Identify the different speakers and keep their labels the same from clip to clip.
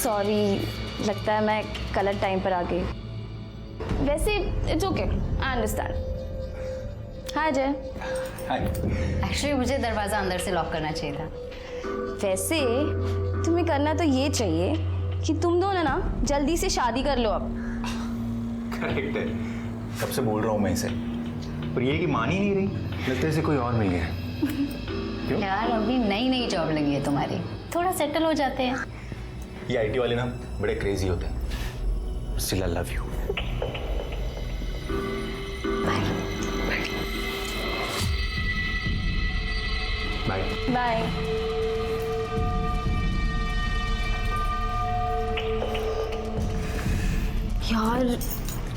Speaker 1: Sorry, लगता है मैं गलत टाइम पर आ गई। वैसे it's okay, I understand. Hi Ajay.
Speaker 2: Hi.
Speaker 3: Actually मुझे दरवाज़ा अंदर से लॉक करना चाहिए था।
Speaker 1: वैसे तुम्हें करना तो ये चाहिए कि तुम दोनों ना जल्दी से शादी कर लो अब।
Speaker 2: करेक्ट है, कब से बोल रहा हूँ मैं इसे, पर ये कि मान ही नहीं रही। लगता है इसे कोई और मिल गया। क्यों?
Speaker 3: यार अभी नई नई जॉब लगी है तुम्हारी, थोड़ा सेटल हो जाते हैं।
Speaker 2: ये आईटी वाले ना बड़े क्रेजी होते हैं। Still I love you. Bye
Speaker 1: bye. यार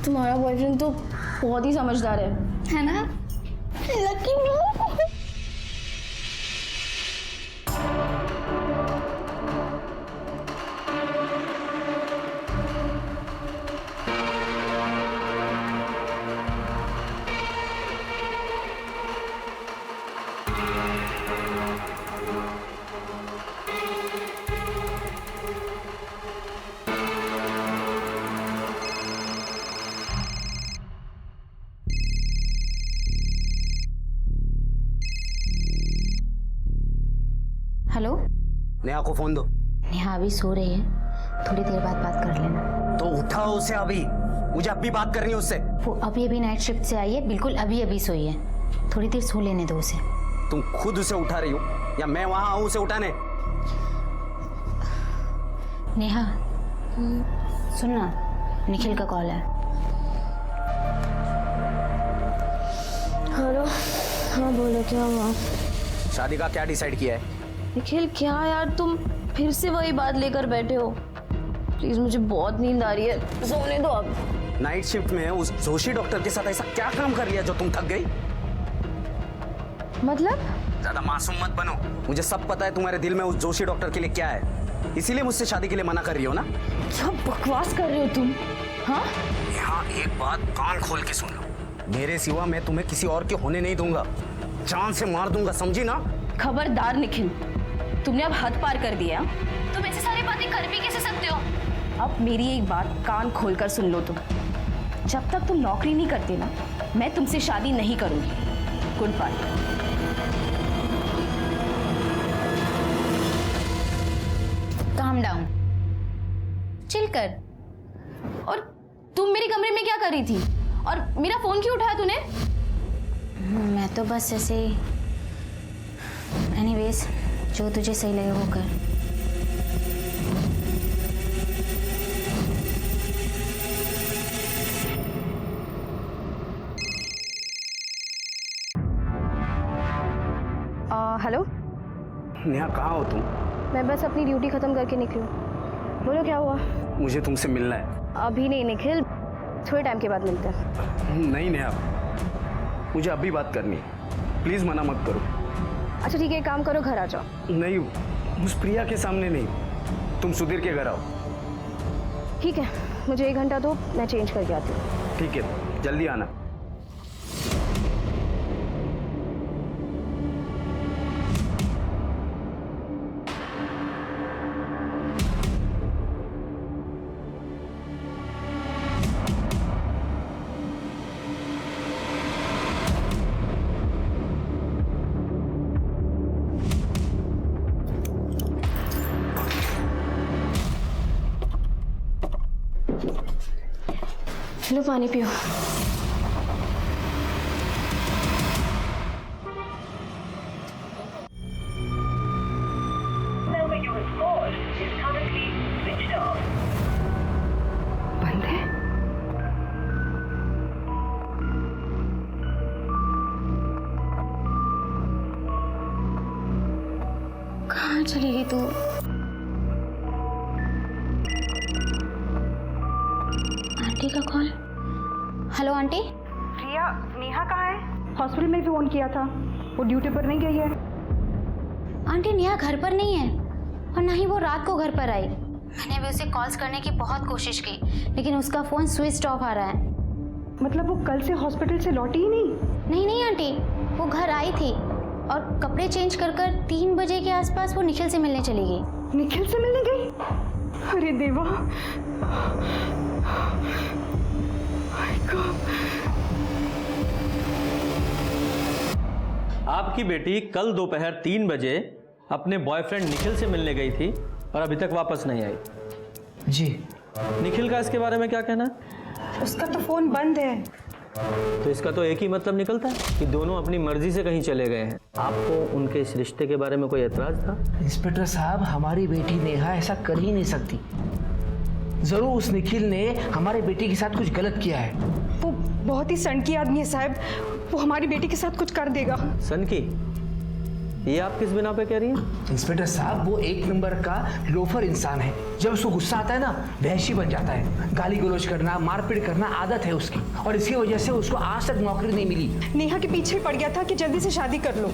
Speaker 1: तुम्हारा बॉयफ्रेंड तो बहुत ही समझदार है
Speaker 3: ना?
Speaker 1: लकी मी।
Speaker 3: हेलो,
Speaker 4: नेहा को फोन दो।
Speaker 3: नेहा अभी सो रही है, थोड़ी देर बाद बात कर लेना।
Speaker 4: तो उठाओ उसे अभी, मुझे अभी बात करनी है उससे।
Speaker 3: वो अभी नाइट शिफ्ट से आई है, बिल्कुल अभी सोई है, थोड़ी देर सो लेने दो उसे।
Speaker 4: तुम खुद उसे उठा रही हो या मैं वहां आऊं उसे उठाने?
Speaker 3: नेहा सुनना, निखिल का कॉल है।
Speaker 1: हेलो, हाँ बोलो, क्या हुआ?
Speaker 4: शादी का क्या डिसाइड किया है?
Speaker 1: निखिल क्या यार, तुम फिर से वही बात लेकर बैठे हो। प्लीज मुझे बहुत नींद आ रही है, सोने दो अब।
Speaker 4: नाइट शिफ्ट में उस जोशी डॉक्टर के साथ ऐसा क्या काम कर लिया जो तुम थक गई?
Speaker 1: मतलब?
Speaker 4: ज्यादा मासूम मत बनो, मुझे सब पता है तुम्हारे दिल में उस जोशी डॉक्टर के लिए क्या है, इसीलिए मुझसे शादी के लिए मना कर रही हो ना?
Speaker 1: क्या बकवास कर रहे हो तुम? हाँ,
Speaker 4: यहाँ एक बात कान खोल के सुन लो, मेरे सिवा मैं तुम्हें किसी और के होने नहीं दूंगा, जान से मार दूंगा, समझी ना?
Speaker 1: खबरदार निखिल, तुमने अब हद पार कर दिया। तुम ऐसी सारी बातें कर भी कैसे सकते हो? अब मेरी एक बात कान खोलकर सुन लो तुम, जब तक तुम नौकरी नहीं करते ना, मैं तुमसे शादी नहीं करूंगी। Good bye.
Speaker 3: Calm down, chill कर।
Speaker 1: और तुम मेरे कमरे में क्या कर रही थी? और मेरा फोन क्यों उठाया तूने?
Speaker 3: मैं तो बस ऐसे ही, एनीवेज जो तुझे सही लगे वो कर।
Speaker 1: हेलो,
Speaker 4: नेहा कहाँ हो तुम?
Speaker 1: मैं बस अपनी ड्यूटी खत्म करके निकली। बोलो क्या हुआ?
Speaker 4: मुझे तुमसे मिलना है।
Speaker 1: अभी नहीं निखिल, थोड़े टाइम के बाद मिलते हैं।
Speaker 4: नहीं नेहा, मुझे अभी बात करनी है, प्लीज मना मत करो।
Speaker 1: अच्छा ठीक है, एक काम करो, घर आ जाओ।
Speaker 4: नहीं, उस प्रिया के सामने नहीं, तुम सुधीर के घर आओ।
Speaker 1: ठीक है, मुझे 1 घंटा दो, मैं चेंज करके आती हूँ।
Speaker 4: ठीक है, जल्दी आना।
Speaker 1: लो पानी पियो। बंद है? कहाँ चली गई तू?
Speaker 3: आंटी का call. Hello aunty.
Speaker 5: Priya, Neha कहाँ है? हॉस्पिटल में फोन किया था, वो ड्यूटी पर नहीं गई है।
Speaker 3: आंटी नेहा घर पर नहीं है और ना ही वो रात को घर पर आई। मैंने भी उसे कॉल्स करने की बहुत कोशिश की, लेकिन उसका फोन स्विच ऑफ आ रहा है।
Speaker 5: मतलब वो कल से हॉस्पिटल से लौटी ही नहीं?
Speaker 3: नहीं नहीं आंटी, वो घर आई थी और कपड़े चेंज कर 3 बजे के आसपास वो निखिल से मिलने चली गई।
Speaker 5: निखिल से मिलने गई? अरे देवा,
Speaker 6: आपकी बेटी कल दोपहर 3 बजे अपने बॉयफ्रेंड निखिल से मिलने गई थी और अभी तक वापस नहीं आई।
Speaker 7: जी।
Speaker 6: निखिल का इसके बारे में क्या कहना है?
Speaker 5: उसका तो फोन बंद है।
Speaker 6: तो इसका तो एक ही मतलब निकलता है कि दोनों अपनी मर्जी से कहीं चले गए हैं। आपको उनके इस रिश्ते के बारे में कोई एतराज था?
Speaker 7: इंस्पेक्टर साहब, हमारी बेटी नेहा ऐसा कर ही नहीं सकती। जरूर उस निखिल ने हमारे बेटी के साथ कुछ गलत किया है।
Speaker 5: वो बहुत ही सनकी आदमी है साहब, वो हमारी बेटी के साथ कुछ कर देगा।
Speaker 6: सन की, ये आप किस बिना पे कह रही हैं?
Speaker 7: इंस्पेक्टर साहब, वो एक नंबर का लोफर इंसान है। जब उसको गुस्सा आता है ना, वहशी बन जाता है। गाली गलौज करना, मारपीट करना आदत है उसकी, और इसकी वजह से उसको आज तक नौकरी नहीं मिली।
Speaker 5: नेहा के पीछे पड़ गया था कि जल्दी से शादी कर लो।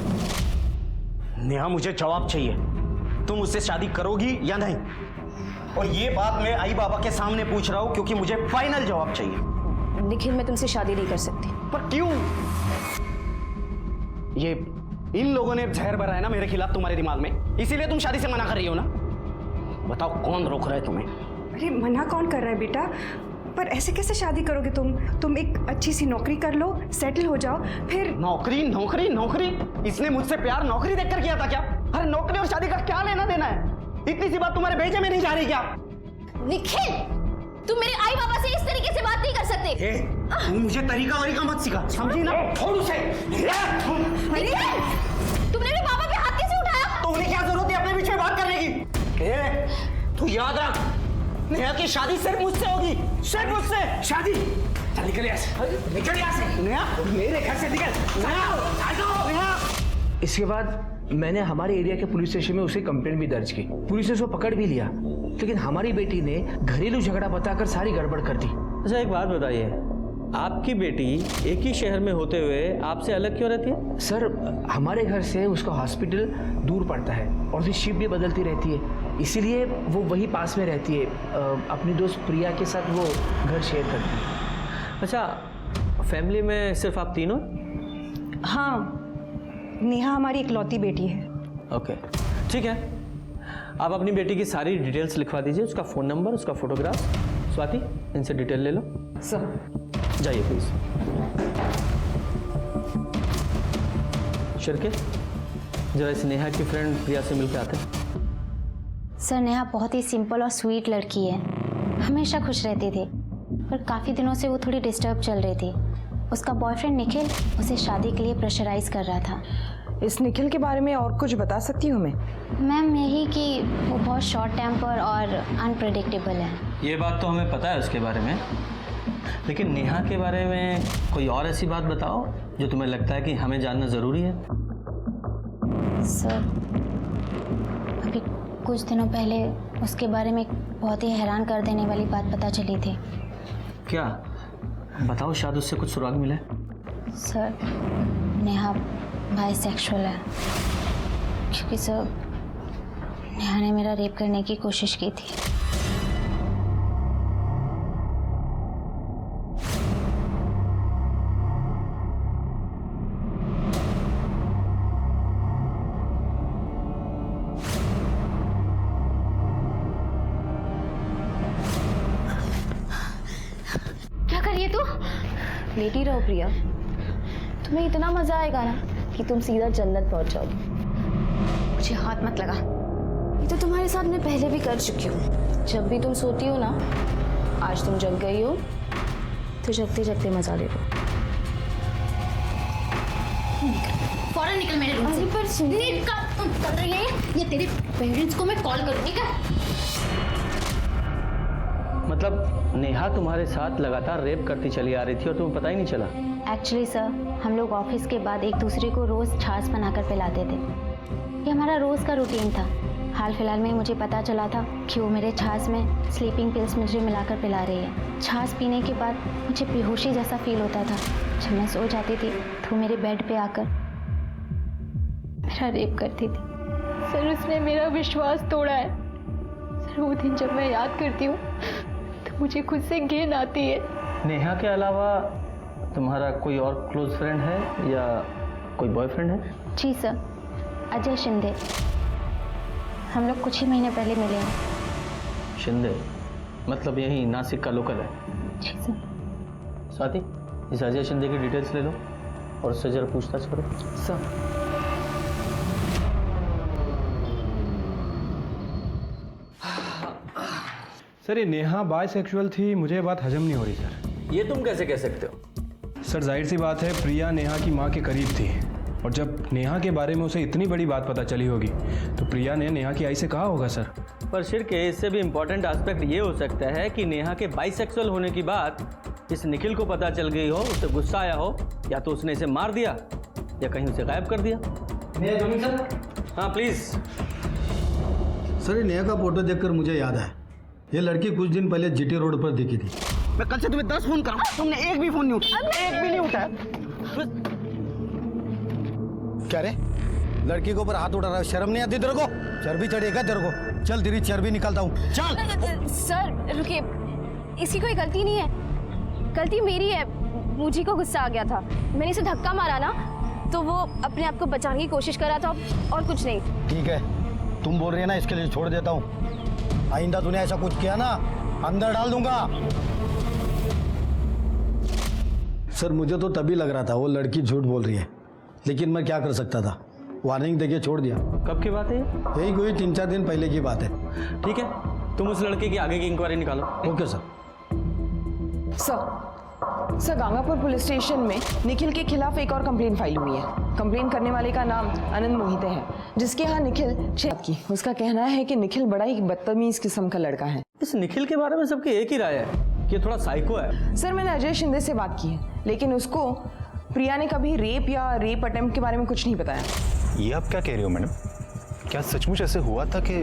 Speaker 4: नेहा, मुझे जवाब चाहिए, तुम उससे शादी करोगी या नहीं? और ये बात मैं आई बाबा के सामने पूछ रहा हूँ क्योंकि मुझे फाइनल जवाब चाहिए।
Speaker 1: निखिल, मैं तुमसे शादी नहीं कर सकती।
Speaker 4: पर क्यों? ये इन लोगों ने जहर भरा है ना मेरे खिलाफ तुम्हारे दिमाग में, इसीलिए तुम शादी से मना कर रही हो ना? बताओ कौन रोक रहा है तुम्हें?
Speaker 5: अरे मना कौन कर रहा है बेटा, पर ऐसे कैसे शादी करोगे तुम एक अच्छी सी नौकरी कर लो, सेटल हो जाओ, फिर।
Speaker 4: नौकरी नौकरी नौकरी? इसने मुझसे प्यार नौकरी देखकर किया था क्या? अरे नौकरी और शादी का क्या लेना देना है? इतनी सी बात तुम्हारे भेजे में नहीं जा रही क्या?
Speaker 1: निखिल, तुम मेरे आई बाबा से इस तरीके से बात नहीं कर सकते।
Speaker 4: तू मुझे तरीका वरीका मत सिखा, समझी ना? थोड़ू से।
Speaker 1: निखिल, तुमने मेरे बाबा पे हाथ कैसे उठाया?
Speaker 4: तो उन्हें क्या जरूरत है अपने बीच में बात करने की? तू याद रख, नेहा की शादी सिर्फ मुझसे होगी, सिर्फ मुझसे।
Speaker 7: शादी? चल निकल यहाँ से, निकल यहाँ से।
Speaker 4: नेहा,
Speaker 7: मेरे घर से निकल।
Speaker 4: नेहा।
Speaker 7: इसके बाद मैंने हमारे एरिया के पुलिस स्टेशन में उसकी कंप्लेंट भी दर्ज की। पुलिस ने उसको पकड़ भी लिया, लेकिन हमारी बेटी ने घरेलू झगड़ा बताकर सारी गड़बड़ कर दी।
Speaker 6: अच्छा, एक बात बताइए, आपकी बेटी एक ही शहर में होते हुए आपसे अलग क्यों रहती है?
Speaker 7: सर, हमारे घर से उसका हॉस्पिटल दूर पड़ता है और उसकी शिफ्ट भी बदलती रहती है, इसीलिए वो वही पास में रहती है। अपनी दोस्त प्रिया के साथ वो घर शेयर करती है।
Speaker 6: अच्छा, फैमिली में सिर्फ आप तीनों?
Speaker 5: हाँ, नेहा हमारी इकलौती बेटी है।
Speaker 6: ओके, ठीक है। आप अपनी बेटी की सारी डिटेल्स लिखवा दीजिए, उसका फ़ोन नंबर, उसका फोटोग्राफ। स्वाति, इनसे डिटेल ले लो।
Speaker 5: सर
Speaker 6: जाइए प्लीज। शिरके, जरा इस नेहा की फ्रेंड प्रिया से मिलकर आते हैं।
Speaker 3: सर, नेहा बहुत ही सिंपल और स्वीट लड़की है, हमेशा खुश रहती थी, पर काफ़ी दिनों से वो थोड़ी डिस्टर्ब चल रही थी। उसका बॉयफ्रेंड निखिल उसे शादी के लिए प्रेशराइज कर रहा था।
Speaker 5: इस निखिल के बारे में और कुछ बता सकती हूँ मैं?
Speaker 3: मैम, यही कि वो बहुत शॉर्ट टेम्पर और अनप्रेडिक्टेबल है।
Speaker 6: ये बात तो हमें पता है उसके बारे में, लेकिन नेहा के बारे में कोई और ऐसी बात बताओ जो तुम्हें लगता है कि हमें जानना ज़रूरी है।
Speaker 3: सर, अभी कुछ दिनों पहले उसके बारे में एक बहुत ही हैरान कर देने वाली बात पता चली थी।
Speaker 6: क्या? बताओ, शायद उससे कुछ सुराग मिले।
Speaker 3: सर, नेहा बाइसेक्सुअल है, क्योंकि सर नेहा ने मेरा रेप करने की कोशिश की थी।
Speaker 1: क्या कर रही है तू? लेटी रहो प्रिया, तुम्हें इतना मजा आएगा ना कि तुम सीधा जन्नत पहुंच जाओगे। मुझे हाथ मत लगा, ये तो तुम्हारे साथ मैं पहले भी कर चुकी हूँ। जब भी तुम सोती हो ना, आज तुम जग गई हो तो जगते जगते मजा ले लो।
Speaker 3: फौरन निकल मेरे रूम से।
Speaker 1: पर सुन,
Speaker 3: तुम कर रही है ये तेरे पेरेंट्स को मैं कॉल करूँगी क्या?
Speaker 6: मतलब नेहा तुम्हारे साथ लगातार रेप करती चली आ रही थी और तुम्हें पता ही नहीं चला?
Speaker 3: एक्चुअली सर, हम लोग ऑफिस के बाद एक दूसरे को रोज़ छाछ बनाकर पिलाते थे। ये हमारा रोज़ का रूटीन था। हाल फिलहाल में मुझे पता चला था कि वो मेरे छाछ में स्लीपिंग पिल्स मुझे मिलाकर पिला रही है। छाछ पीने के बाद मुझे बेहोशी जैसा फील होता था। जब मैं सो जाती थी तो मेरे बेड पे आकर मेरा रेप करती थी।
Speaker 1: सर, उसने मेरा विश्वास तोड़ा है। सर, वो दिन जब मैं याद करती हूँ तो मुझे खुद से घिन आती है।
Speaker 6: नेहा के अलावा तुम्हारा कोई और क्लोज फ्रेंड है या कोई बॉयफ्रेंड है?
Speaker 3: जी सर, अजय शिंदे। हम लोग कुछ ही महीने पहले मिले हैं।
Speaker 6: शिंदे मतलब यही नासिक का लोकल है।
Speaker 3: जी सर।
Speaker 6: स्वाति, इस अजय शिंदे की डिटेल्स ले लो और उससे जरा पूछताछ करो।
Speaker 7: सर
Speaker 8: सर ये नेहा बायसेक्सुअल थी, मुझे ये बात हजम नहीं हो रही सर।
Speaker 6: ये तुम कैसे कह सकते हो?
Speaker 8: सर जाहिर सी बात है, प्रिया नेहा की माँ के करीब थी और जब नेहा के बारे में उसे इतनी बड़ी बात पता चली होगी तो प्रिया ने नेहा की आई से कहा होगा सर।
Speaker 6: पर शिरके, इससे भी इम्पोर्टेंट एस्पेक्ट ये हो सकता है कि नेहा के बाइसेक्सुअल होने की बात इस निखिल को पता चल गई हो, उसे गुस्सा आया हो, या तो उसने इसे मार दिया या कहीं उसे गायब कर दिया। हाँ प्लीज़।
Speaker 9: सर ये नेहा का फोटो देखकर मुझे याद आया, ये लड़की कुछ दिन पहले जीटी रोड पर दिखी थी।
Speaker 4: मैं कल से तुम्हें 10 फोन कर रहा हूँ, तुमने एक भी फोन नहीं उठाया, एक भी नहीं उठाया।
Speaker 9: क्या रे, लड़की के ऊपर हाथ उठा रहा है, शर्म नहीं आती तेरे को? चर्बी चढ़ेगा तेरे को, चल तेरी चर्बी निकालता हूँ, चल।
Speaker 1: सर रुकिए, इसकी कोई गलती नहीं है, गलती मेरी है। मुझे को गुस्सा आ गया था, मैंने इसे धक्का मारा ना, तो वो अपने आप को बचाने की कोशिश कर रहा था और कुछ नहीं।
Speaker 9: ठीक है, तुम बोल रही है ना, इसके लिए छोड़ देता हूँ। आइंदा तूने ऐसा कुछ किया ना, अंदर डाल दूंगा। सर मुझे तो तभी लग रहा था वो लड़की झूठ बोल रही है, लेकिन मैं क्या कर सकता था, वार्निंग देके छोड़ दिया।
Speaker 6: कब की बात है ये?
Speaker 9: यही कोई 3-4 दिन पहले की बात है।
Speaker 6: ठीक है, तुम उस लड़के की आगे की इंक्वायरी निकालो।
Speaker 9: Okay sir.
Speaker 10: Sir Gangapur police station में निखिल के खिलाफ एक और कंप्लेंट फाइल हुई है। कंप्लेंट करने वाले का नाम आनंद मोहिते है, जिसके यहाँ निखिल की। उसका कहना है कि निखिल बड़ा ही बदतमीज किस्म का लड़का है।
Speaker 6: इस निखिल के बारे में सबकी एक ही राय है कि ये थोड़ा साइको है।
Speaker 10: सर मैंने अजय शिंदे से बात की है, लेकिन उसको प्रिया ने कभी रेप या रेप अटेम्प्ट के बारे में कुछ नहीं बताया।
Speaker 2: ये आप क्या कह रही हो मैडम? क्या सचमुच ऐसे हुआ था कि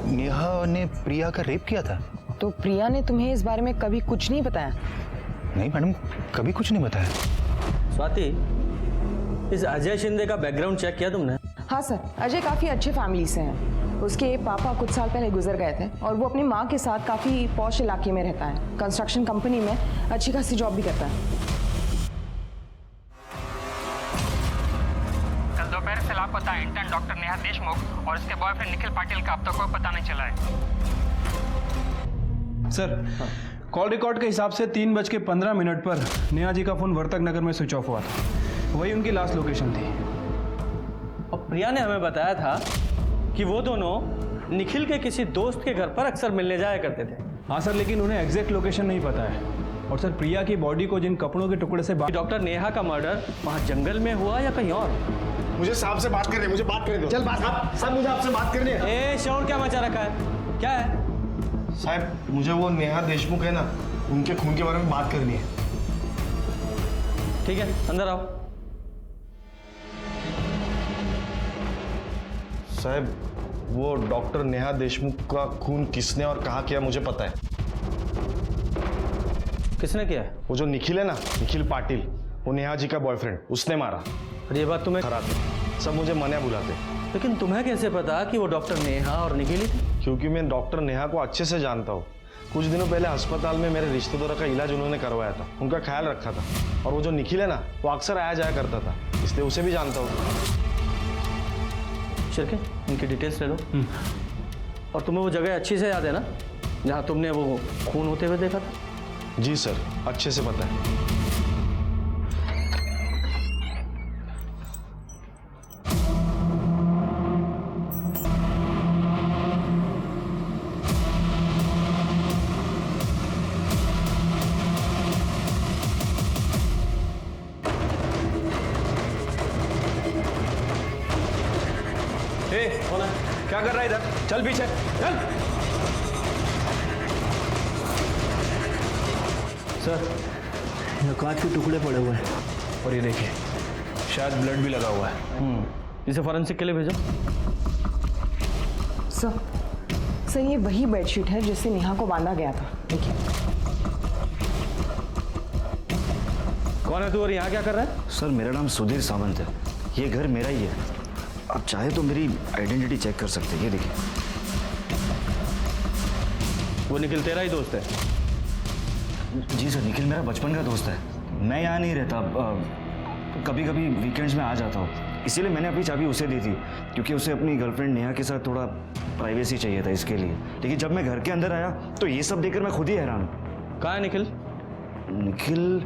Speaker 2: नेहा ने प्रिया का रेप किया था?
Speaker 10: तो प्रिया ने तुम्हें इस बारे में कभी कुछ नहीं बताया?
Speaker 2: नहीं मैडम, कभी कुछ नहीं बताया।
Speaker 6: स्वाति, इस अजय शिंदे का बैकग्राउंड चेक किया तुमने?
Speaker 10: हाँ सर, अजय काफ़ी अच्छे फैमिली से हैं। उसके पापा कुछ साल पहले गुजर गए थे और वो अपनी माँ के साथ काफ़ी पॉश इलाके में रहता है। कंस्ट्रक्शन कंपनी में अच्छी खासी जॉब भी करता है।
Speaker 11: कल दोपहर से लापता इंटर्न डॉक्टर नेहा देशमुख और उसके बॉयफ्रेंड निखिल पाटिल का अब तक कोई पता नहीं चला है।
Speaker 8: सर कॉल रिकॉर्ड के हिसाब से 3:15 पर नेहा जी का फोन वर्तक नगर में स्विच ऑफ हुआ था, वही उनकी लास्ट लोकेशन थी।
Speaker 6: और प्रिया ने हमें बताया था कि वो दोनों निखिल के किसी दोस्त के घर पर अक्सर मिलने जाया करते थे।
Speaker 8: हाँ सर, लेकिन उन्हें एग्जैक्ट लोकेशन नहीं पता है। और सर प्रिया की बॉडी को जिन कपड़ों के टुकड़े से
Speaker 6: डॉक्टर नेहा का मर्डर वहाँ जंगल में हुआ या कहीं और?
Speaker 9: मुझे साहब से बात करनी है, मुझे बात करने दो। चल बात साहब, मुझे आपसे बात करनी है।
Speaker 6: ए शोर क्या मचा रखा है, क्या है?
Speaker 9: साहब मुझे वो नेहा देशमुख है ना, उनके खून के बारे में बात करनी है।
Speaker 6: ठीक है, अंदर आओ।
Speaker 12: साहब वो डॉक्टर नेहा देशमुख का खून किसने और कहाँ किया मुझे पता है।
Speaker 6: किसने किया है?
Speaker 12: वो जो निखिल है ना, निखिल पाटिल, वो नेहा जी का बॉयफ्रेंड, उसने मारा।
Speaker 6: और ये बात तुम्हें
Speaker 12: खराब है, सब मुझे मना बुलाते।
Speaker 6: लेकिन तुम्हें कैसे पता कि वो डॉक्टर नेहा और निखिल ही थे?
Speaker 12: क्योंकि मैं डॉक्टर नेहा को अच्छे से जानता हूँ। कुछ दिनों पहले अस्पताल में मेरे रिश्तेदारों का इलाज उन्होंने करवाया था, उनका ख्याल रखा था। और वो जो निखिल है ना, वो अक्सर आया जाया करता था, इसलिए उसे भी जानता हूँ।
Speaker 6: शिरके, इनकी डिटेल्स ले लो। और तुम्हें वो जगह अच्छी से याद है ना जहाँ तुमने वो खून होते हुए देखा था?
Speaker 12: जी सर, अच्छे से पता है।
Speaker 8: क्या कर रहा है इधर? चल पीछे चल।
Speaker 4: सर यहाँ कांच के टुकड़े पड़े हुए हैं
Speaker 8: और ये देखिए शायद ब्लड भी लगा हुआ है।
Speaker 6: इसे फॉरेंसिक के लिए भेजो।
Speaker 10: सर ये वही बेडशीट है जिससे नेहा को बांधा गया था। देखिए।
Speaker 6: कौन है तू और यहाँ क्या कर रहा है?
Speaker 13: सर मेरा नाम सुधीर सावंत है, ये घर मेरा ही है। आप चाहे तो मेरी आइडेंटिटी चेक कर सकते हैं, ये देखिए।
Speaker 6: वो निखिल तेरा ही दोस्त है?
Speaker 13: जी सर, निखिल मेरा बचपन का दोस्त है। मैं यहाँ नहीं रहता, कभी कभी वीकेंड्स में आ जाता हूँ। इसीलिए मैंने अपनी चाबी उसे दी थी, क्योंकि उसे अपनी गर्लफ्रेंड नेहा के साथ थोड़ा प्राइवेसी चाहिए था इसके लिए। लेकिन जब मैं घर के अंदर आया तो ये सब देखकर मैं खुद ही हैरान हूँ।
Speaker 6: कहाँ है निखिल?
Speaker 13: निखिल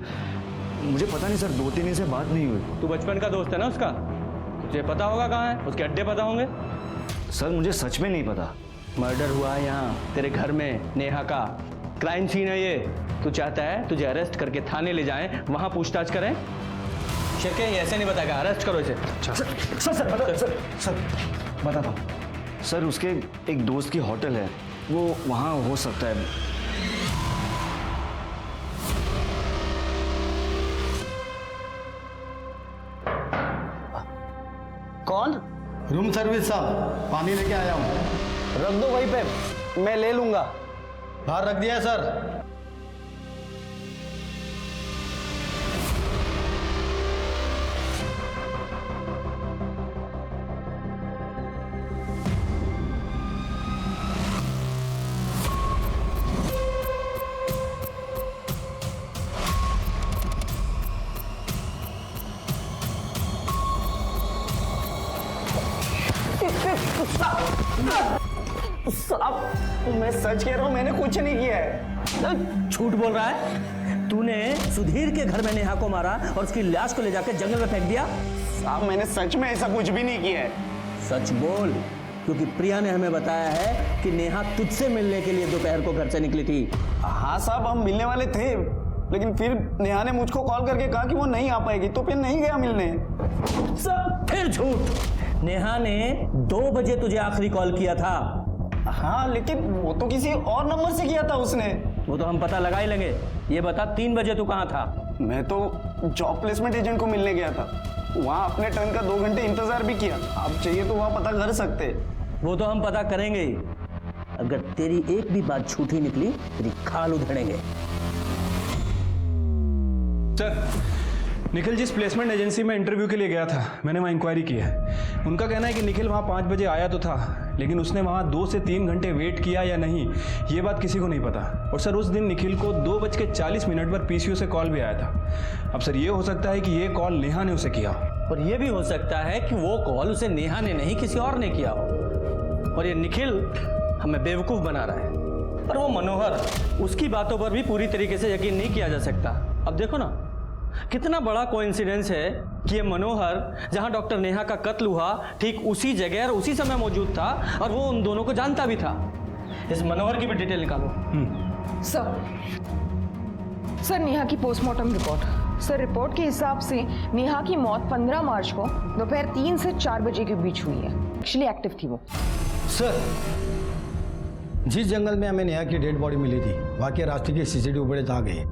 Speaker 13: मुझे पता नहीं सर, 2-3 दिन से बात नहीं हुई।
Speaker 6: तू बचपन का दोस्त है ना उसका, तुझे पता होगा कहाँ है, उसके अड्डे पता होंगे।
Speaker 13: सर मुझे सच में नहीं पता।
Speaker 6: मर्डर हुआ है यहाँ तेरे घर में, नेहा का क्राइम सीन है ये। तू चाहता है तुझे अरेस्ट करके थाने ले जाएं, वहाँ पूछताछ करें? शेरके ये ऐसे नहीं बताएगा, अरेस्ट करो इसे।
Speaker 13: सर बताता हूँ सर, उसके एक दोस्त की होटल है, वो वहाँ हो सकता है।
Speaker 4: कौन?
Speaker 9: रूम सर्विस साहब, पानी लेके आया हूँ।
Speaker 4: रख दो वहीं पे, मैं ले लूंगा।
Speaker 9: बाहर रख दिया है सर।
Speaker 4: साहब मैं सच कह रहा हूँ, मैंने कुछ नहीं किया है।
Speaker 6: झूठ बोल रहा है? तूने सुधीर के घर में नेहा को मारा और उसकी लाश को ले जाकर जंगल में फेंक दिया?
Speaker 4: साहब मैंने सच में ऐसा कुछ भी नहीं किया है।
Speaker 6: सच बोल, क्योंकि प्रिया ने हमें बताया है कि नेहा तुझसे मिलने के लिए दोपहर को घर से निकली थी।
Speaker 4: हाँ साहब, हम मिलने वाले थे, लेकिन फिर नेहा ने मुझको कॉल करके कहा कि वो नहीं आ पाएगी, तो फिर नहीं गया मिलने।
Speaker 6: सब फिर झूठ। नेहा ने 2 बजे तुझे आखिरी कॉल किया था।
Speaker 4: हाँ, लेकिन वो तो किसी और नंबर से किया था उसने।
Speaker 6: वो तो हम पता लगा ही लेंगे। ये बता 3 बजे तू कहाँ था?
Speaker 4: मैं तो जॉब प्लेसमेंट एजेंट को मिलने गया था, वहाँ अपने टर्न का 2 घंटे इंतजार भी किया। आप चाहिए तो वहाँ पता कर सकते।
Speaker 6: वो तो हम पता करेंगे ही। अगर तेरी एक भी बात झूठी निकली तेरी खाल उधेड़ेंगे।
Speaker 8: सर, निखिल जिस प्लेसमेंट एजेंसी में इंटरव्यू के लिए गया था, मैंने वहाँ इंक्वायरी की है। उनका कहना है कि निखिल वहाँ 5 बजे आया तो था, लेकिन उसने वहाँ 2 से 3 घंटे वेट किया या नहीं, ये बात किसी को नहीं पता। और सर, उस दिन निखिल को 2:40 पर पीसीओ से कॉल भी आया था। अब सर, ये हो सकता है कि ये कॉल नेहा ने उसे किया,
Speaker 6: और ये भी हो सकता है कि वो कॉल उसे नेहा ने नहीं किसी और ने किया हो, और ये निखिल हमें बेवकूफ़ बना रहा है। और वो मनोहर, उसकी बातों पर भी पूरी तरीके से यकीन नहीं किया जा सकता। अब देखो ना, कितना बड़ा कोइंसिडेंस है कि ये मनोहर जहां डॉक्टर नेहा का कत्ल हुआ ठीक उसी जगह और उसी समय मौजूद था, और वो उन दोनों को जानता भी था। इस मनोहर की भी डिटेल निकालो।
Speaker 10: सर नेहा की पोस्टमार्टम रिपोर्ट। सर, रिपोर्ट के हिसाब से नेहा की मौत 15 मार्च को दोपहर 3 से 4 बजे के बीच हुई है। एक्चुअली एक्टिव थी वो।
Speaker 9: सर, जिस जंगल में हमें नेहा की डेड बॉडी मिली थी, वहाँ के रास्ते की सीसीटीवी फुटेज आ गई।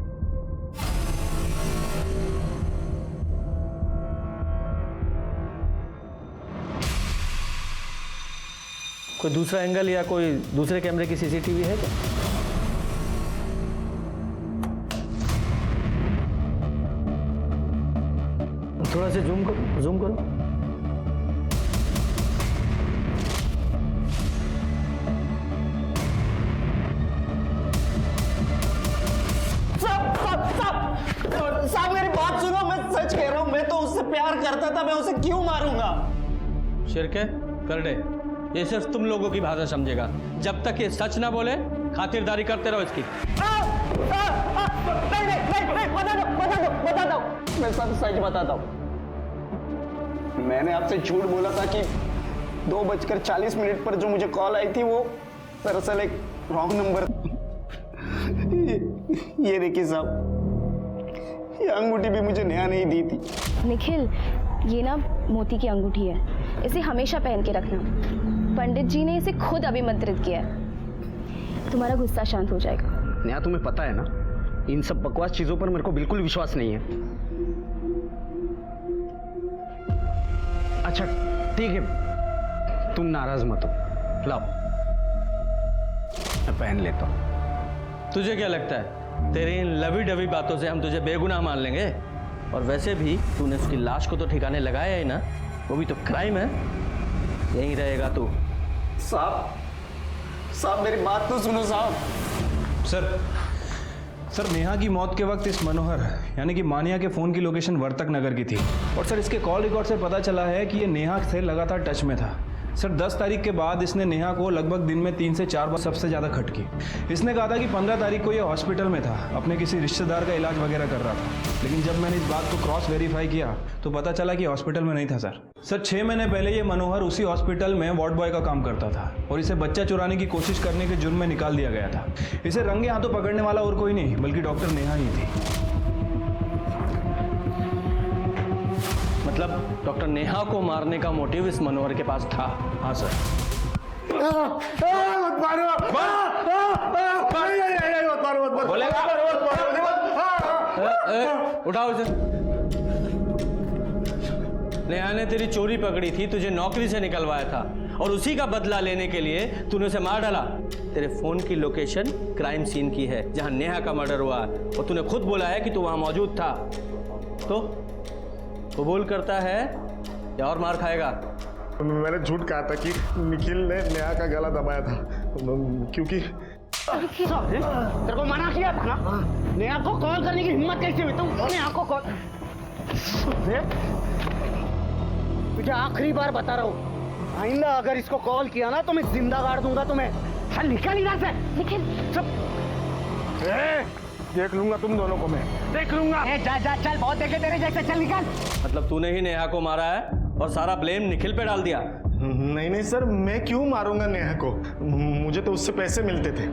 Speaker 6: कोई दूसरा एंगल या कोई दूसरे कैमरे की सीसीटीवी है क्या? थोड़ा सा जूम करो।
Speaker 4: साहब मेरी बात सुनो, मैं सच कह रहा हूँ, मैं तो उससे प्यार करता था, मैं उसे क्यों मारूंगा?
Speaker 6: शिरके कर दे, ये सिर्फ तुम लोगों की भाषा समझेगा। जब तक ये सच ना बोले खातिरदारी करते रहो इसकी।
Speaker 4: नहीं, बता दो, मैं सब सच बताता हूँ। मैंने आपसे झूठ बोला था कि 2:40 पर जो मुझे कॉल आई थी वो दरअसल एक रॉन्ग नंबर। ये देखिए साहब, ये अंगूठी भी मुझे नेहा नहीं दी थी।
Speaker 1: निखिल, ये ना मोती की अंगूठी है, इसे हमेशा पहन के रखना। पंडित जी ने इसे खुद अभिमंत्रित किया है, तुम्हारा गुस्सा शांत हो जाएगा।
Speaker 4: नेहा, तुम्हें पता है ना, इन सब बकवास चीजों पर मेरे को बिल्कुल विश्वास नहीं है। अच्छा ठीक है, तुम नाराज मत हो, लाओ मैं पहन लेता हूं।
Speaker 6: तुझे क्या लगता है तेरी इन लवी डवी बातों से हम तुझे बेगुनाह मान लेंगे? और वैसे भी तूने उसकी लाश को तो ठिकाने लगाया ही ना, वो भी तो क्राइम है। यहीं रहेगा तू।
Speaker 4: साहब मेरी बात तो सुनो साहब।
Speaker 8: सर, सर नेहा की मौत के वक्त इस मनोहर यानी कि मानिया के फ़ोन की लोकेशन वर्तक नगर की थी और सर इसके कॉल रिकॉर्ड से पता चला है कि ये नेहा से लगातार टच में था। सर 10 तारीख के बाद इसने नेहा को लगभग दिन में 3 से 4 बार सबसे ज़्यादा खटकी। इसने कहा था कि 15 तारीख को ये हॉस्पिटल में था, अपने किसी रिश्तेदार का इलाज वगैरह कर रहा था, लेकिन जब मैंने इस बात को क्रॉस वेरीफाई किया तो पता चला कि हॉस्पिटल में नहीं था। सर 6 महीने पहले ये मनोहर उसी हॉस्पिटल में वार्ड बॉय का काम करता था और इसे बच्चा चुराने की कोशिश करने के जुर्म में निकाल दिया गया था। इसे रंगे हाथों पकड़ने वाला और कोई नहीं बल्कि डॉक्टर नेहा ही थी।
Speaker 6: मतलब डॉक्टर नेहा को मारने का मोटिव इस मनोहर के पास था? हाँ सर। उठाओ इसे। नेहा ने तेरी चोरी पकड़ी थी, तुझे नौकरी से निकलवाया था और उसी का बदला लेने के लिए तूने उसे मार डाला। तेरे फोन की लोकेशन क्राइम सीन की है जहां नेहा का मर्डर हुआ और तूने खुद बोला है कि तू वहां मौजूद था। तो कबूल करता है या और मार खाएगा?
Speaker 12: मैंने झूठ कहा था कि निखिल ने नेहा का गला दबाया था क्योंकि
Speaker 9: तेरे को मना किया था ना, नेहा को कॉल करने की हिम्मत कैसे हुई? तुम नेहा को कॉल, तुझे आखिरी बार बता रहा हूँ, आइंदा अगर इसको कॉल किया ना तो मैं जिंदा गाड़ दूंगा तुम्हें। चल निकल इधर से।
Speaker 3: निखिल
Speaker 12: चुप। देख लूंगा तुम दोनों को, मैं देख लूंगा।
Speaker 9: जा जा चल, बहुत देखे तेरे जैसे, चल निकल।
Speaker 6: मतलब तूने ही नेहा को मारा है और सारा ब्लेम निखिल पे डाल दिया?
Speaker 12: नहीं सर, मैं क्यों मारूंगा नेहा को? मुझे तो उससे पैसे मिलते थे,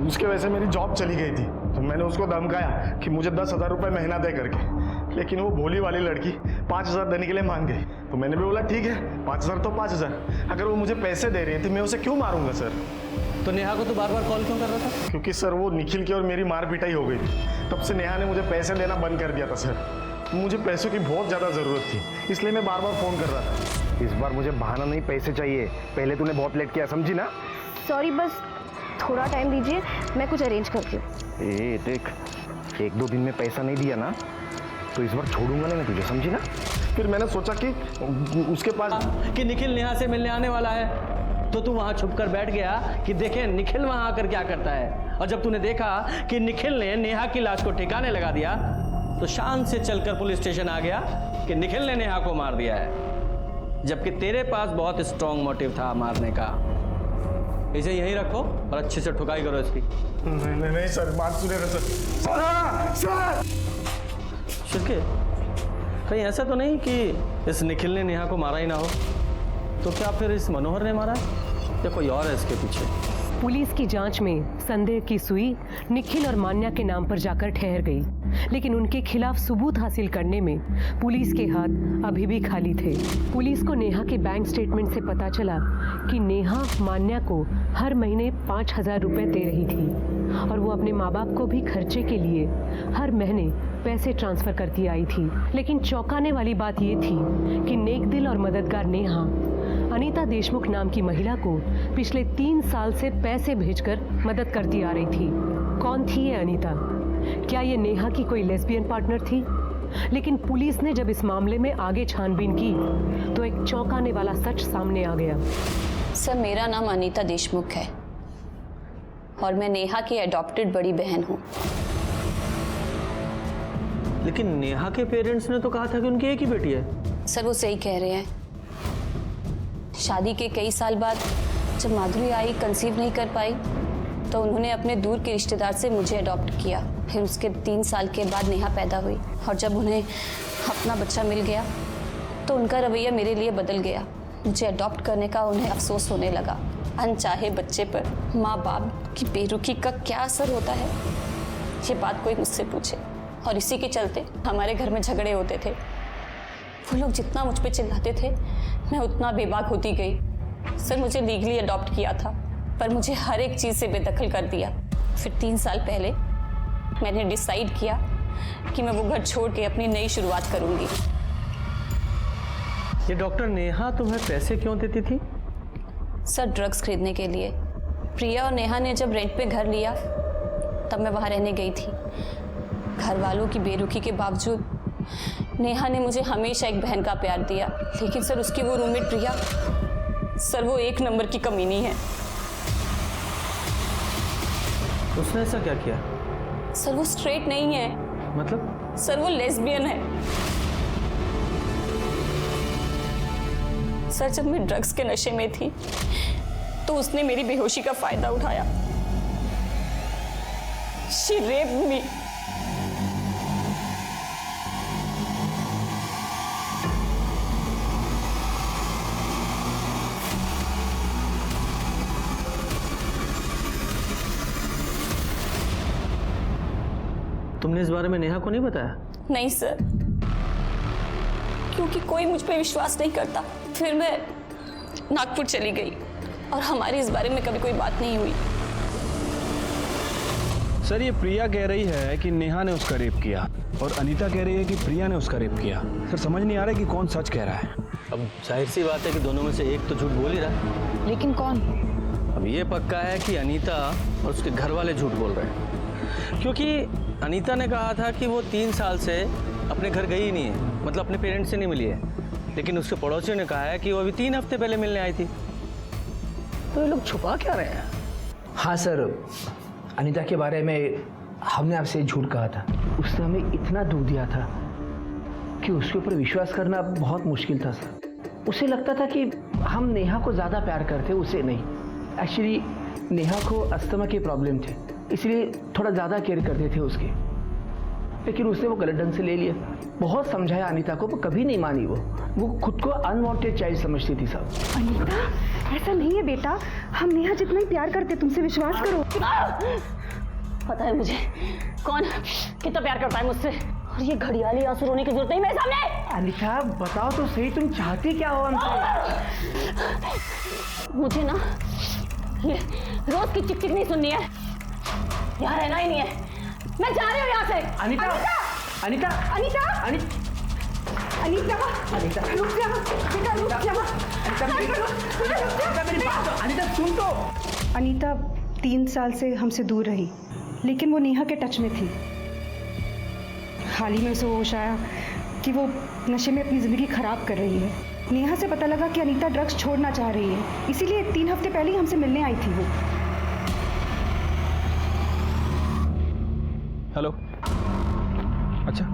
Speaker 12: उसके वजह से मेरी जॉब चली गई थी, तो मैंने उसको धमकाया कि मुझे 10,000 रुपये महीना दे करके, लेकिन वो भोली वाली लड़की 5,000 देने के लिए मांग गई। तो मैंने भी बोला ठीक है 5,000 तो 5,000, अगर वो मुझे पैसे दे रही थी मैं उसे क्यों मारूंगा सर?
Speaker 6: तो नेहा को तू बार बार कॉल क्यों कर रहा था?
Speaker 12: क्योंकि सर वो निखिल की और मेरी मार पिटाई हो गई थी, तब से नेहा ने मुझे पैसे देना बंद कर दिया था सर। मुझे पैसों की बहुत ज़्यादा ज़रूरत थी, इसलिए मैं बार बार फ़ोन कर रहा था। इस बार मुझे बहाना नहीं, पैसे चाहिए। पहले तूने बहुत लेट किया, समझी ना?
Speaker 1: सॉरी, बस थोड़ा टाइम दीजिए, मैं कुछ अरेंज करती हूँ।
Speaker 12: ए देख, 1-2 दिन में पैसा नहीं दिया ना तो इस बार छोड़ूंगा नहीं मैं तुझे, समझी ना? फिर मैंने सोचा कि उसके पास
Speaker 6: कि निखिल नेहा से मिलने आने वाला है, तो तू वहां छुप कर बैठ गया कि देखे निखिल वहां आकर क्या करता है। और जब तूने देखा कि निखिल ने नेहा की लाश को ठिकाने लगा दिया तो शान से चलकर पुलिस स्टेशन आ गया कि निखिल ने नेहा को मार दिया है, जबकि तेरे पास बहुत स्ट्रॉन्ग मोटिव था मारने का। इसे यहीं रखो और अच्छे से ठुकाई करो इसकी।
Speaker 12: नहीं सर, बात सुने ना सर।
Speaker 6: शिरके, कहीं ऐसा तो नहीं कि इस निखिल ने नेहा को मारा ही ना हो? तो क्या फिर इस मनोहर ने मारा या कोई और है इसके पीछे?
Speaker 14: पुलिस की जांच में संदेह की सुई निखिल और मान्या के नाम पर जाकर ठहर गई, लेकिन उनके खिलाफ सबूत हासिल करने में पुलिस के हाथ अभी भी खाली थे। पुलिस को नेहा के बैंक स्टेटमेंट से पता चला कि नेहा मान्या को हर महीने 5,000 रुपए दे रही थी और वो अपने माँ बाप को भी खर्चे के लिए हर महीने पैसे ट्रांसफर करती आई थी। लेकिन चौंकाने वाली बात ये थी कि नेक दिल और मददगार नेहा अनीता देशमुख नाम की महिला को पिछले 3 साल से पैसे भेजकर मदद करती आ रही थी। कौन थी ये अनीता? क्या ये नेहा की कोई लेस्बियन पार्टनर थी? लेकिन पुलिस ने जब इस मामले में आगे छानबीन की तो एक चौंकाने वाला सच सामने आ गया।
Speaker 1: सर, मेरा नाम अनीता देशमुख है और मैं नेहा की अडॉप्टेड बड़ी बहन हूँ।
Speaker 6: लेकिन नेहा के पेरेंट्स ने तो कहा था कि उनकी एक ही बेटी है।
Speaker 1: सर, वो सही कह रहे हैं। शादी के कई साल बाद जब माधुरी आई कंसीव नहीं कर पाई तो उन्होंने अपने दूर के रिश्तेदार से मुझे अडॉप्ट किया। फिर उसके 3 साल के बाद नेहा पैदा हुई और जब उन्हें अपना बच्चा मिल गया तो उनका रवैया मेरे लिए बदल गया। मुझे अडॉप्ट करने का उन्हें अफसोस होने लगा। अनचाहे बच्चे पर माँ बाप की बेरुखी का क्या असर होता है, ये बात कोई मुझसे पूछे। और इसी के चलते हमारे घर में झगड़े होते थे। वो लोग जितना मुझ पे चिल्लाते थे मैं उतना बेबाक होती गई। सर, मुझे लीगली अडॉप्ट किया था पर मुझे हर एक चीज़ से बेदखल कर दिया। फिर 3 साल पहले मैंने डिसाइड किया कि मैं वो घर छोड़ के अपनी नई शुरुआत करूंगी।
Speaker 6: ये डॉक्टर नेहा तुम्हें पैसे क्यों देती थी?
Speaker 1: सर, ड्रग्स खरीदने के लिए। प्रिया और नेहा ने जब रेंट पे घर लिया तब मैं वहाँ रहने गई थी। घर वालों की बेरुखी के बावजूद नेहा ने मुझे हमेशा एक बहन का प्यार दिया। लेकिन सर, उसकी वो रूममेट प्रिया, सर वो 1 नंबर की कमीनी है।
Speaker 6: उसने ऐसा क्या किया?
Speaker 1: सर वो स्ट्रेट नहीं है।
Speaker 6: मतलब?
Speaker 1: सर वो लेस्बियन है। सर जब मैं ड्रग्स के नशे में थी तो उसने मेरी बेहोशी का फायदा उठाया। She raped me.
Speaker 6: तुमने इस बारे में नेहा को नहीं बताया?
Speaker 1: नहीं सर, क्योंकि कोई मुझ पे विश्वास नहीं करता। फिर मैं नागपुर चली गई और हमारी इस बारे में कभी कोई बात नहीं हुई।
Speaker 8: सर ये प्रिया कह रही है कि नेहा ने उसका रेप किया और अनीता कह रही है कि प्रिया ने उसका रेप किया। सर समझ नहीं आ रहा है कि कौन सच कह रहा है।
Speaker 6: अब जाहिर सी बात है कि दोनों में से एक तो झूठ बोल ही रहा है।
Speaker 10: लेकिन कौन?
Speaker 6: अब ये पक्का है कि अनीता और उसके घर वाले झूठ बोल रहे हैं, क्योंकि अनीता ने कहा था कि वो 3 साल से अपने घर गई ही नहीं है, मतलब अपने पेरेंट्स से नहीं मिली है। लेकिन उसके पड़ोसियों ने कहा है कि वो अभी 3 हफ्ते पहले मिलने आई थी। तो ये लोग छुपा क्या रहे हैं?
Speaker 7: हाँ सर, अनीता के बारे में हमने आपसे झूठ कहा था। उसने हमें इतना दुख दिया था कि उसके ऊपर विश्वास करना बहुत मुश्किल था सर। उसे लगता था कि हम नेहा को ज़्यादा प्यार करते, उसे नहीं। एक्चुअली नेहा को अस्थमा की प्रॉब्लम थी, इसलिए थोड़ा ज़्यादा केयर करते थे उसके। लेकिन उसने वो गलत ढंग से ले लिया। बहुत समझाया अनीता को, वो कभी नहीं मानी। वो खुद को अनवांटेड चाइल्ड समझती थी सब।
Speaker 5: अनीता ऐसा नहीं है बेटा, हम नेहा जितना ही प्यार करते, तुमसे विश्वास करो।
Speaker 1: पता है मुझे कौन कितना प्यार करता है मुझसे, और ये घड़ियाली आंसू रोने की जरूरत नहीं मेरे सामने।
Speaker 7: अनीता बताओ तो सही, तुम चाहती क्या हो हमसे?
Speaker 1: मुझे ना ये रोज की चिक चिक नहीं सुननी है, यहाँ रहना ही नहीं है। मैं जा रही हूँ यहाँ से।
Speaker 7: अनीता, अनीता,
Speaker 5: अनीता, अनीता,
Speaker 7: अनीता,
Speaker 5: रुक जा बेटा, रुक जा।
Speaker 7: अनीता मेरी बात तो, अनीता सुन तो।
Speaker 5: अनीता 3 साल से हमसे दूर रही, लेकिन वो नेहा के टच में थी। हाल ही में उसे होश आया कि वो नशे में अपनी ज़िंदगी ख़राब कर रही है। नेहा से पता लगा कि अनीता ड्रग्स छोड़ना चाह रही है, इसीलिए 3 हफ्ते पहले ही हमसे मिलने आई थी वो।
Speaker 8: हेलो, अच्छा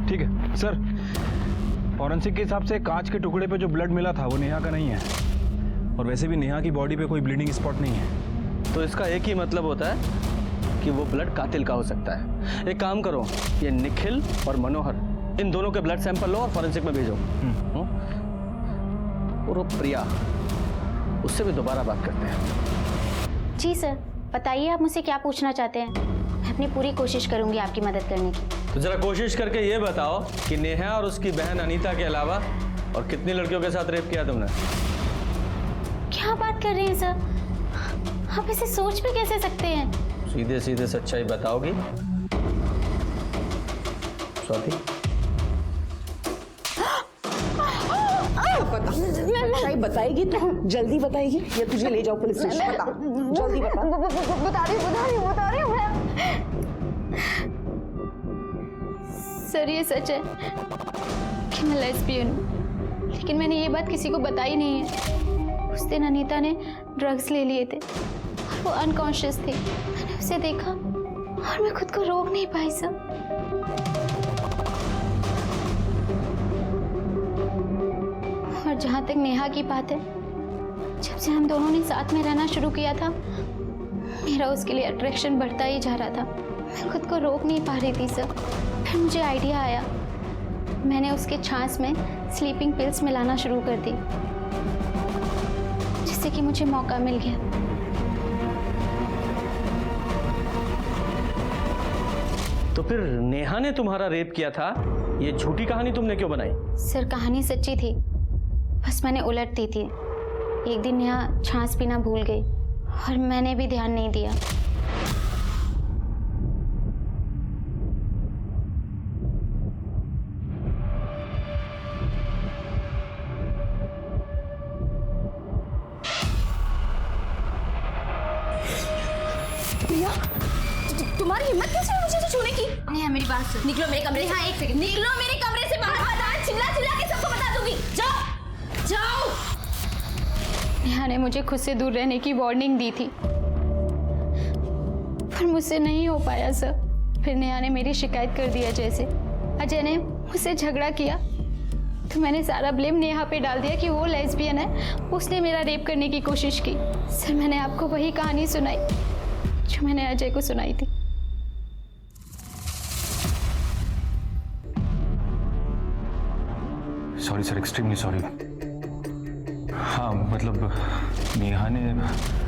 Speaker 8: ठीक है सर। फॉरेंसिक के हिसाब से कांच के टुकड़े पे जो ब्लड मिला था वो नेहा का नहीं है, और वैसे भी नेहा की बॉडी पे कोई ब्लीडिंग स्पॉट नहीं है।
Speaker 6: तो इसका एक ही मतलब होता है कि वो ब्लड कातिल का हो सकता है। एक काम करो, ये निखिल और मनोहर इन दोनों के ब्लड सैंपल लो और फॉरेंसिक में भेजो। और वो प्रिया, उससे भी दोबारा बात करते हैं।
Speaker 3: जी सर, बताइए आप मुझसे क्या पूछना चाहते हैं। मैं अपनी पूरी कोशिश करूंगी आपकी मदद करने की।
Speaker 6: तो जरा कोशिश करके ये बताओ कि नेहा और उसकी बहन अनीता के अलावा और कितनी लड़कियों के साथ रेप किया तुमने?
Speaker 3: क्या बात कर रहे हैं सर, आप इसे सोच भी कैसे सकते हैं?
Speaker 6: सीधे सीधे सच्चाई बताओगी स्वाति?
Speaker 10: सच्चाई बताएगी तो जल्दी बताएगी या तुझे ले जाओ पुलिस स्टेशन? बता, जल्दी बता।
Speaker 3: बता रही हूँ मैं। सर ये सच है कि मैं लेस्बियन हूँ, लेकिन मैंने ये बात किसी को बताई नहीं है। उस दिन अनीता ने ड्रग्स ले लिए थे और वो अनकॉन्शियस थी। मैंने उसे देखा और मैं खुद को रोक नहीं पाई सर। और जहाँ तक नेहा की बात है, जब से हम दोनों ने साथ में रहना शुरू किया था, मेरा उसके लिए अट्रैक्शन बढ़ता ही जा रहा था। मैं खुद को रोक नहीं पा रही थी सर। फिर मुझे आइडिया आया, मैंने उसके छाछ में स्लीपिंग पिल्स मिलाना शुरू कर दी, जिससे कि मुझे मौका मिल गया।
Speaker 6: तो फिर नेहा ने तुम्हारा रेप किया था, ये झूठी कहानी तुमने क्यों बनाई?
Speaker 3: सर कहानी सच्ची थी, बस मैंने उलट दी थी। एक दिन नेहा छाछ पीना भूल गई और मैंने भी ध्यान नहीं दिया।
Speaker 1: प्रिया, तुम्हारी हिम्मत कैसे हुई मुझे छूने की?
Speaker 3: नेहा मेरी बात सुन।
Speaker 1: निकलो मेरे कमरे से। हाँ एक सेकंड, निकलो मेरे कमरे से बाहर। चिल्ला चिल्ला के सबको बता दूंगी। जाओ जाओ।
Speaker 3: नेहा ने मुझे खुद से दूर रहने की वार्निंग दी थी, पर मुझसे नहीं हो पाया सर। फिर नेहा ने मेरी शिकायत कर दी अजय से। अजय ने मुझसे झगड़ा किया तो मैंने सारा ब्लेम नेहा पे डाल दिया कि वो लेस्बियन है, उसने मेरा रेप करने की कोशिश की। सर मैंने आपको वही कहानी सुनाई जो मैंने अजय को सुनाई थी।
Speaker 2: Sorry sir, extremely sorry. हाँ मतलब नेहा ने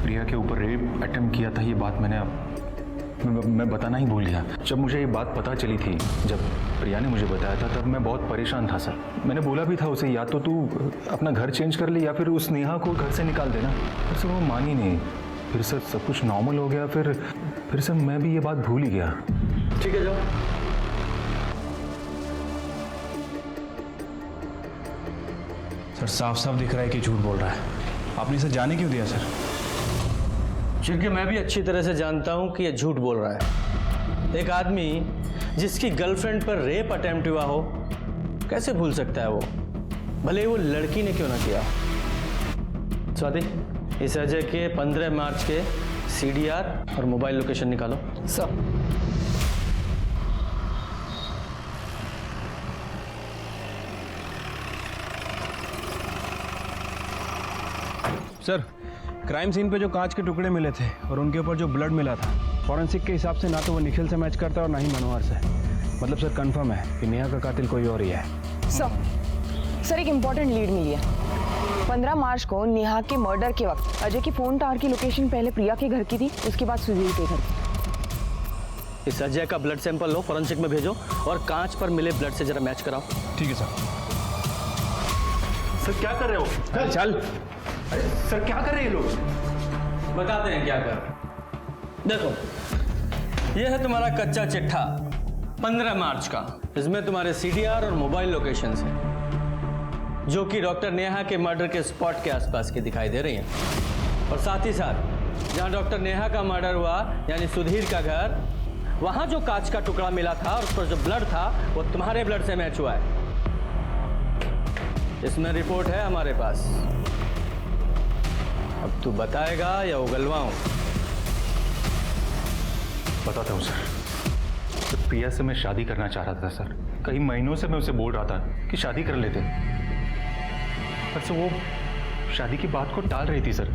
Speaker 2: प्रिया के ऊपर रेप अटेम्प्ट किया था, ये बात मैं बताना ही भूल गया। जब मुझे ये बात पता चली थी, जब प्रिया ने मुझे बताया था, तब मैं बहुत परेशान था सर। मैंने बोला भी था उसे, या तो तू अपना घर चेंज कर ले या फिर उस नेहा को घर से निकाल देना। फिर सर वो मानी नहीं। फिर सर सब कुछ नॉर्मल हो गया। फिर सर मैं भी ये बात भूल ही गया।
Speaker 6: ठीक है, जाओ।
Speaker 8: सर साफ साफ दिख रहा है कि झूठ बोल रहा है। आपने इसे जाने क्यों दिया सर?
Speaker 6: क्योंकि मैं भी अच्छी तरह से जानता हूं कि ये झूठ बोल रहा है। एक आदमी जिसकी गर्लफ्रेंड पर रेप अटेम्प्ट हुआ हो, कैसे भूल सकता है वो, भले वो लड़की ने क्यों ना किया। स्वाति, इस अजय के 15 मार्च के CDR और मोबाइल लोकेशन निकालो।
Speaker 10: सर
Speaker 8: सर क्राइम सीन पे जो कांच के टुकड़े मिले थे और उनके ऊपर जो ब्लड मिला था, फॉरेंसिक के हिसाब से ना तो वो निखिल से मैच करता और ना ही मनोहर से। मतलब सर कंफर्म है कि नेहा का कातिल कोई और ही है।
Speaker 10: सर एक इम्पोर्टेंट लीड मिली है। 15 मार्च को नेहा के मर्डर के वक्त अजय की फोन टावर की लोकेशन पहले प्रिया के घर की थी, उसके बाद सुधीर के घर की।
Speaker 6: इस अजय का ब्लड सैंपल लो, फॉरेंसिक में भेजो और कांच पर मिले ब्लड से जरा मैच कराओ।
Speaker 8: ठीक है सर।
Speaker 12: सर क्या कर रहे हो?
Speaker 8: चल।
Speaker 12: अरे सर क्या कर रहे हैं लोग?
Speaker 6: बताते हैं क्या कर। देखो, ये है तुम्हारा कच्चा चिट्ठा 15 मार्च का। इसमें तुम्हारे CDR और मोबाइल लोकेशन है जो कि डॉक्टर नेहा के मर्डर के स्पॉट के आसपास की दिखाई दे रही हैं। और साथ ही साथ जहां डॉक्टर नेहा का मर्डर हुआ, यानी सुधीर का घर, वहां जो कांच का टुकड़ा मिला था और उस पर जो ब्लड था वो तुम्हारे ब्लड से मैच हुआ है। इसमें रिपोर्ट है हमारे पास। अब तू बताएगा या उगलवाऊं?
Speaker 2: बताता हूँ सर। तो प्रिया से मैं शादी करना चाह रहा था सर। कई महीनों से मैं उसे बोल रहा था कि शादी कर लेते, पर से वो शादी की बात को टाल रही थी सर।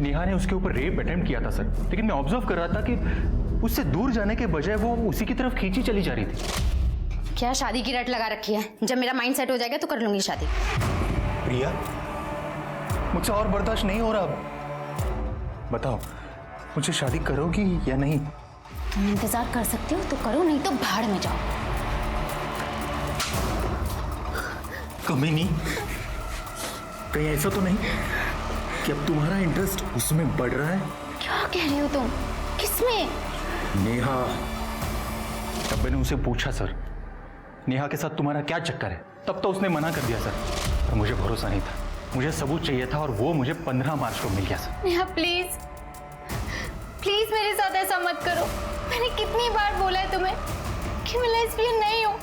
Speaker 2: नेहा ने उसके ऊपर रेप अटेम्प्ट किया था सर, लेकिन मैं ऑब्जर्व कर रहा था कि उससे दूर जाने के बजाय वो उसी की तरफ खींची चली जा रही थी।
Speaker 3: क्या शादी की रट लगा रखी है? जब मेरा माइंड सेट हो जाएगा तो कर लूंगी शादी।
Speaker 2: प्रिया, मुझसे और बर्दाश्त नहीं हो रहा अब। बताओ, मुझे शादी करोगी या नहीं?
Speaker 3: तुम इंतजार कर सकते हो तो करो, नहीं तो भाड़ में जाओ।
Speaker 2: कमी नहीं, कहीं ऐसा तो नहीं कि अब तुम्हारा इंटरेस्ट उसमें बढ़ रहा है?
Speaker 3: क्या कह रही हो तुम? किसमें?
Speaker 2: नेहा। तब मैंने उसे पूछा सर, नेहा के साथ तुम्हारा क्या चक्कर है? तब तो उसने मना कर दिया सर, और मुझे भरोसा नहीं था। मुझे सबूत चाहिए था और वो मुझे 15 मार्च को मिल गया सर।
Speaker 3: नेहा प्लीज प्लीज मेरे साथ ऐसा मत करो। मैंने कितनी बार बोला है तुम्हें कि मैं लेस्बियन नहीं हूँ।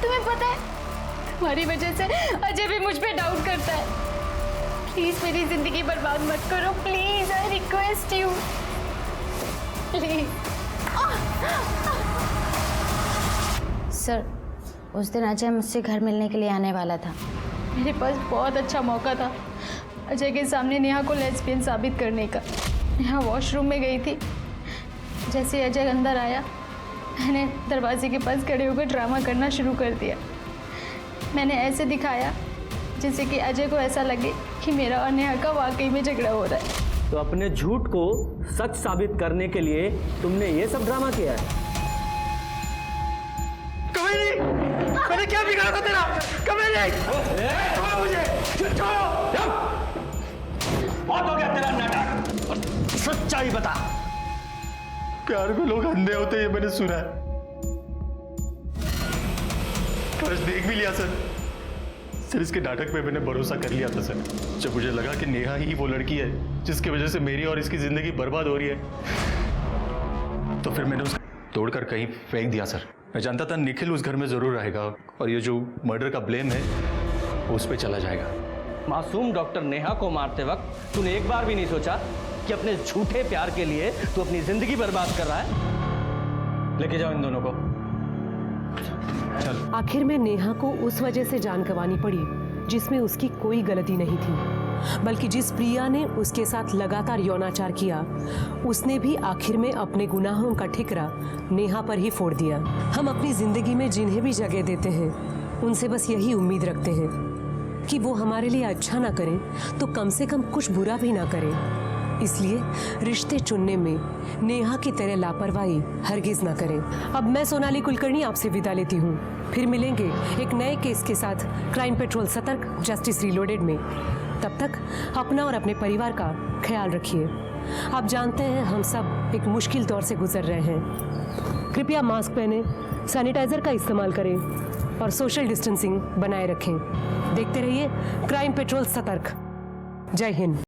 Speaker 3: तुम्हें पता है तुम्हारी वजह से अजय भी मुझ पे डाउट करता है। प्लीज मेरी जिंदगी बर्बाद मत करो, please, I request you, please. Sir उस दिन अजय मुझसे घर मिलने के लिए आने वाला था। मेरे पास बहुत अच्छा मौका था अजय के सामने नेहा को लेस्बियन साबित करने का। नेहा वॉशरूम में गई थी। जैसे अजय अंदर आया, मैंने दरवाजे के पास खड़े होकर ड्रामा करना शुरू कर दिया। मैंने ऐसे दिखाया जैसे कि अजय को ऐसा लगे कि मेरा और नेहा का वाकई में झगड़ा हो रहा है।
Speaker 6: तो अपने झूठ को सच साबित करने के लिए तुमने ये सब ड्रामा किया है?
Speaker 12: कभी नहीं। मैंने क्या बिगाड़ा था तेरा? कभी नहीं। छोड़ो मुझे, छोड़ो।
Speaker 6: बहुत हो गया तेरा नाटक, सच्चाई बता।
Speaker 12: प्यार में लोग अंधे होते, ये मैंने सुना है। आज देख भी लिया सर। सर इसके नाटक पे मैंने भरोसा कर लिया था सर। जब मुझे लगा कि नेहा ही वो लड़की है जिसकी वजह से मेरी और इसकी जिंदगी बर्बाद हो रही है, तो फिर मैंने उसको तोड़कर कहीं फेंक दिया सर। मैं जानता था निखिल उस घर में जरूर रहेगा और ये जो मर्डर का ब्लेम है वो उस पर चला जाएगा।
Speaker 6: मासूम डॉक्टर नेहा को मारते वक्त तूने एक बार भी नहीं सोचा कि अपने झूठे प्यार के लिए तू अपनी जिंदगी बर्बाद कर रहा है? लेके जाओ इन दोनों को। चल।
Speaker 14: आखिर में नेहा को उस वजह से जान गंवानी पड़ी जिसमें उसकी कोई गलती नहीं थी, बल्कि जिस प्रिया ने उसके साथ लगातार यौनाचार किया उसने भी आखिर में अपने गुनाहों का ठिकरा नेहा पर ही फोड़ दिया। हम अपनी जिंदगी में जिन्हें भी जगह देते हैं उनसे बस यही उम्मीद रखते हैं कि वो हमारे लिए अच्छा ना करें तो कम से कम कुछ बुरा भी ना करें। इसलिए रिश्ते चुनने में नेहा की तरह लापरवाही हरगिज ना करें। अब मैं सोनाली कुलकर्णी आपसे विदा लेती हूँ। फिर मिलेंगे एक नए केस के साथ क्राइम पेट्रोल सतर्क जस्टिस रीलोडेड में। तब तक अपना और अपने परिवार का ख्याल रखिए। आप जानते हैं हम सब एक मुश्किल दौर से गुजर रहे हैं। कृपया मास्क पहने, सैनिटाइजर का इस्तेमाल करें और सोशल डिस्टेंसिंग बनाए रखें। देखते रहिए क्राइम पेट्रोल सतर्क। जय हिंद।